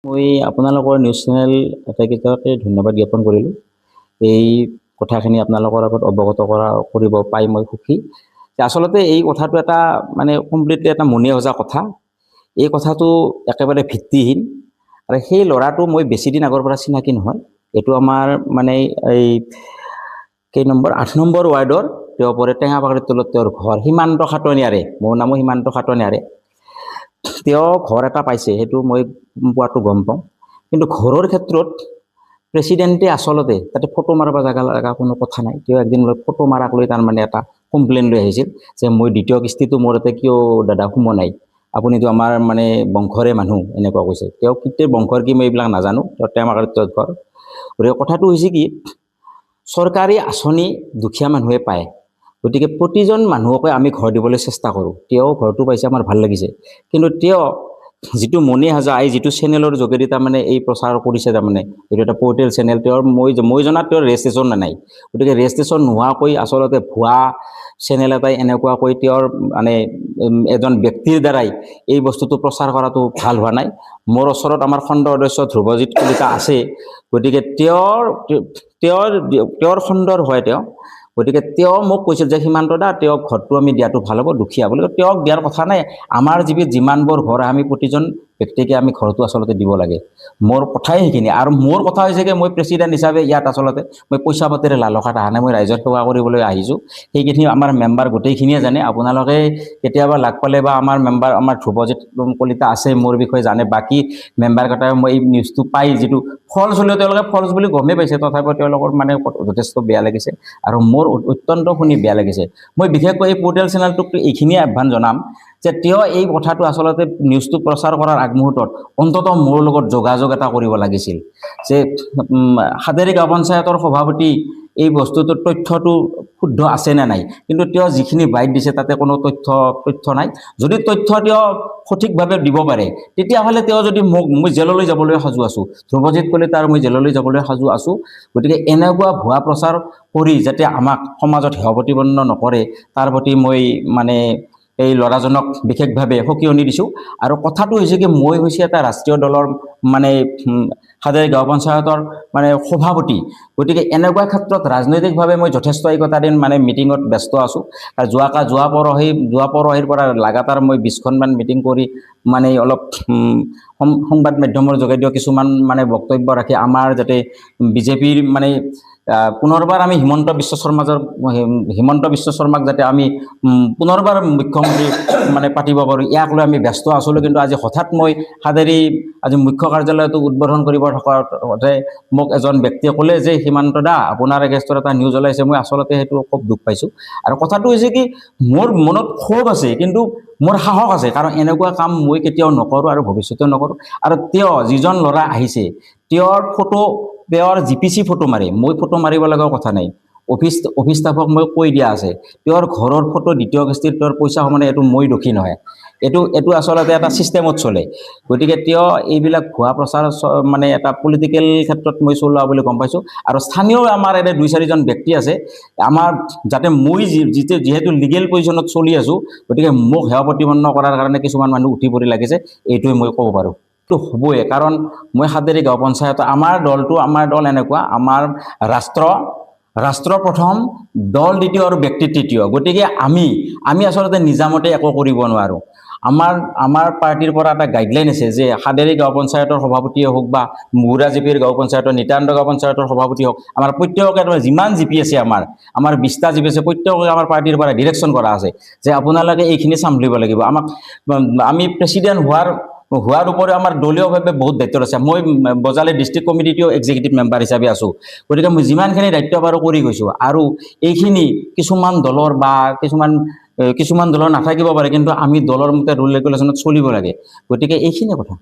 মই আপোনালোকৰ news channel আটাইকেইটাকে ধন্যবাদ জ্ঞাপন কৰিলোঁ। এই কথাখিনি আপোনালোকৰ আগত অৱগত কৰিব পাই মই সুখী। আচলতে এই কথাটো এটা কমপ্লিটলি এটা মনে সজা কথা। এই কথাটো একেবাৰে ভিত্তিহীন আৰু সেই ল'ৰাটো মই বেছি দিন আগৰ পৰা চিনাকি নহয়। এইটো আমাৰ এই কেই নম্বৰ 8 নম্বৰ ৱাৰ্ডৰ তেওঁ পৰে টেঙাবাৰীৰ তলত তেওঁৰ ঘৰ সীমান্ত খাটনিয়াৰে, মোৰ নামো সীমান্ত খাটনিয়াৰে। তেওঁ ঘৰ এটা পাইছে, সেইটো মই পোৱাটো গম পাওঁ। কিন্তু ঘৰৰ ক্ষেত্ৰত প্ৰেচিডেণ্টে আচলতে তাতে ফটো মাৰিব লগা কোনো কথা নাই। তেওঁ একদিন ফটো মাৰাক লৈ এটা কমপ্লেইন লৈ আহিছিল যে মই দ্বিতীয় কিস্তিটো মোৰ ইয়াতে কিয় দাদা সোমোৱা নাই, আপুনিতো আমাৰ বংশৰে মানুহ, এনেকুৱা কৈছে। তেওঁ কেতিয়া বংশৰ কি মই এইবিলাক নাজানো, তেওঁ টেমাকাৰীত তেওঁৰ ঘৰ। গতিকে কথাটো হৈছে কি, চৰকাৰী আঁচনি দুখীয়া মানুহে পায়, গতিকে প্ৰতিজন মানুহকে আমি ঘৰ দিবলৈ চেষ্টা কৰোঁ। তেওঁ ঘৰটো পাইছে, আমাৰ ভাল লাগিছে। কিন্তু তেওঁ যিটো মনে সাজা যিটো চেনেলৰ যোগেদি এই প্ৰচাৰ কৰিছে, এইটো এটা পৰ্টেল চেনেল, তেওঁৰ মই জনাত তেওঁৰ ৰেজিষ্ট্ৰেশ্যন নাই। গতিকে ৰেজিষ্ট্ৰেশ্যন নোহোৱাকৈ আচলতে ভুৱা চেনেল এটাই এনেকুৱাকৈ তেওঁৰ এজন ব্যক্তিৰ দ্বাৰাই এই বস্তুটো প্ৰচাৰ কৰাটো ভাল হোৱা নাই। মোৰ ওচৰত আমাৰ খণ্ড সদস্য ধ্ৰুৱজিৎ কলিতা আছে, গতিকে তেওঁৰ খণ্ডৰ হয় তেওঁ। গতিকে তেওঁ মোক কৈছিল যে সীমান্ত দা, তেওঁক ঘৰটো আমি দিয়াটো ভাল হ'ব, দুখীয়া বুলি। তেওঁক দিয়াৰ কথা নাই, আমাৰ যিমানবোৰ ঘৰ আমি প্ৰতিজন ব্যক্তিকে আমি ঘৰটো আচলতে দিব লাগে। মোৰ কথাই সেইখিনি। আৰু মোৰ কথা হৈছে কি, মই প্ৰেচিডেণ্ট হিচাপে ইয়াত আচলতে মই পইচা পাতিৰে লালসাত অহা নাই, মই ৰাইজৰ সেৱা কৰিবলৈ আহিছোঁ। সেইখিনি আমাৰ মেম্বাৰ গোটেইখিনিয়ে জানে। আপোনালোকে কেতিয়াবা লাগ পালে বা আমাৰ মেম্বাৰ আমাৰ ধ্ৰুৱজিৎ কলিতা আছে, মোৰ বিষয়ে জানে। বাকী মেম্বাৰকেইটাই মই এই নিউজটো পাই যিটো ফলছ হ'লেও তেওঁলোকে ফলছ বুলি গমেই পাইছে, তথাপিও তেওঁলোকৰ যথেষ্ট বেয়া লাগিছে আৰু মোৰ অত্যন্ত শুনি বেয়া লাগিছে। মই বিশেষকৈ এই পৰ্টেল চেনেলটোক এইখিনিয়ে আহ্বান জনাম যে তেওঁ এই কথাটো আচলতে নিউজটো প্ৰচাৰ কৰাৰ আগমুহূৰ্তত অন্ততঃ মোৰ লগত যোগাযোগ এটা কৰিব লাগিছিল যে হাতেৰী গাঁও পঞ্চায়তৰ সভাপতি এই বস্তুটোৰ তথ্যটো শুদ্ধ আছে নে নাই। কিন্তু তেওঁ যিখিনি বাইট দিছে তাতে কোনো তথ্য নাই। যদি তথ্য তেওঁ সঠিকভাৱে দিব পাৰে, তেতিয়াহ'লে তেওঁ যদি মই জেললৈ যাবলৈ সাজু আছোঁ, ধ্ৰুৱজিৎ কলিতাৰ মই জেললৈ যাবলৈ সাজু আছোঁ। গতিকে এনেকুৱা ভুৱা প্ৰচাৰ কৰি যাতে আমাক সমাজত হেয় প্ৰতিপন্ন নকৰে, তাৰ প্ৰতি মই এই ল'ৰাজনক বিশেষভাৱে সকিয়নি দিছোঁ। আৰু কথাটো হৈছে কি, মই হৈছে এটা ৰাষ্ট্ৰীয় দলৰ হাজাৰী গাঁও পঞ্চায়তৰ সভাপতি। গতিকে এনেকুৱা ক্ষেত্ৰত ৰাজনৈতিকভাৱে মই যথেষ্ট এইকেইটা দিন মিটিঙত ব্যস্ত আছোঁ। আৰু যোৱা পৰহিৰ পৰা লাগাতাৰ মই 20খনমান মিটিং কৰি অলপ সংবাদ মাধ্যমৰ যোগেদিও কিছুমান বক্তব্য ৰাখি আমাৰ যাতে বিজেপিৰ পুনৰবাৰ আমি হিমন্ত বিশ্ব শৰ্মাক যাতে আমি পুনৰবাৰ মুখ্যমন্ত্ৰী পাতিব পাৰোঁ, ইয়াক লৈ আমি ব্যস্ত আছিলোঁ। কিন্তু আজি হঠাৎ মই আজি মুখ্য কাৰ্যালয়টো উদ্বোধন কৰিব থকাতে মোক এজন ব্যক্তিয়ে ক'লে যে সীমান্ত দা, আপোনাৰ এগেইনষ্টত এটা নিউজ ওলাইছে। মই আচলতে সেইটো খুব দুখ পাইছোঁ। আৰু কথাটো হৈছে কি, মোৰ মনত ক্ষোভ আছে, কিন্তু মোৰ সাহস আছে, কাৰণ এনেকুৱা কাম মই কেতিয়াও নকৰোঁ আৰু ভৱিষ্যতেও নকৰোঁ। আৰু তেওঁ যিজন ল'ৰা আহিছে, তেওঁৰ GPC ফটো মাৰে, মই ফটো মাৰিব লগা কথা নাই। অফিচ ষ্টাফক মই কৈ দিয়া আছে, তেওঁৰ ঘৰৰ ফটো দ্বিতীয় কিস্তিৰ তেওঁৰ পইচা সমানে, এইটো মই দোষী নহয়। এইটো আচলতে এটা ছিষ্টেমত চলে। গতিকে তেওঁ এইবিলাক ভুৱা প্ৰচাৰ এটা পলিটিকেল ক্ষেত্ৰত মই চলোৱা বুলি গম পাইছোঁ। আৰু স্থানীয় আমাৰ এনে 2-4জন ব্যক্তি আছে, আমাৰ যাতে মই যিহেতু লিগেল পজিশ্যনত চলি আছোঁ, গতিকে মোক হেয় প্ৰতিপন্ন কৰাৰ কাৰণে কিছুমান মানুহ উঠি পৰি লাগিছে, এইটোৱে মই ক'ব পাৰোঁ। এইটো হ'বই, কাৰণ মই হাতেৰী গাঁও পঞ্চায়ত, আমাৰ দল এনেকুৱা, আমাৰ ৰাষ্ট্ৰ প্ৰথম, দল দ্বিতীয় আৰু ব্যক্তি তৃতীয়। গতিকে আমি আচলতে নিজামতে একো কৰিব নোৱাৰোঁ। আমাৰ পাৰ্টিৰ পৰা এটা গাইডলাইন আছে যে হাতেৰী গাঁও পঞ্চায়তৰ সভাপতিয়ে হওক বা মুগুৰা জিপিৰ গাঁও পঞ্চায়তৰ, নিতান্ত গাঁও পঞ্চায়তৰ সভাপতি হওক, আমাৰ প্ৰত্যেককে যিমান জিপি আছে, আমাৰ 20টা জিপি আছে, প্ৰত্যেককে আমাৰ পাৰ্টিৰ পৰা ডিৰেকশ্যন কৰা আছে যে আপোনালোকে এইখিনি চম্ভালিব লাগিব। আমি প্ৰেচিডেণ্ট হোৱাৰ উপৰিও আমাৰ দলীয়ভাৱে বহুত দায়িত্ব আছে। মই বজালী ডিষ্ট্ৰিক্ট কমিটিটো এক্সিকিউটিভ মেম্বাৰ হিচাপে আছোঁ। গতিকে মই যিমানখিনি দায়িত্ব পাৰোঁ কৰি গৈছোঁ। আৰু এইখিনি কিছুমান দলৰ নাথাকিব পাৰে, কিন্তু আমি দলৰ মতে ৰুল ৰেগুলেশ্যনত চলিব লাগে। গতিকে এইখিনি কথা।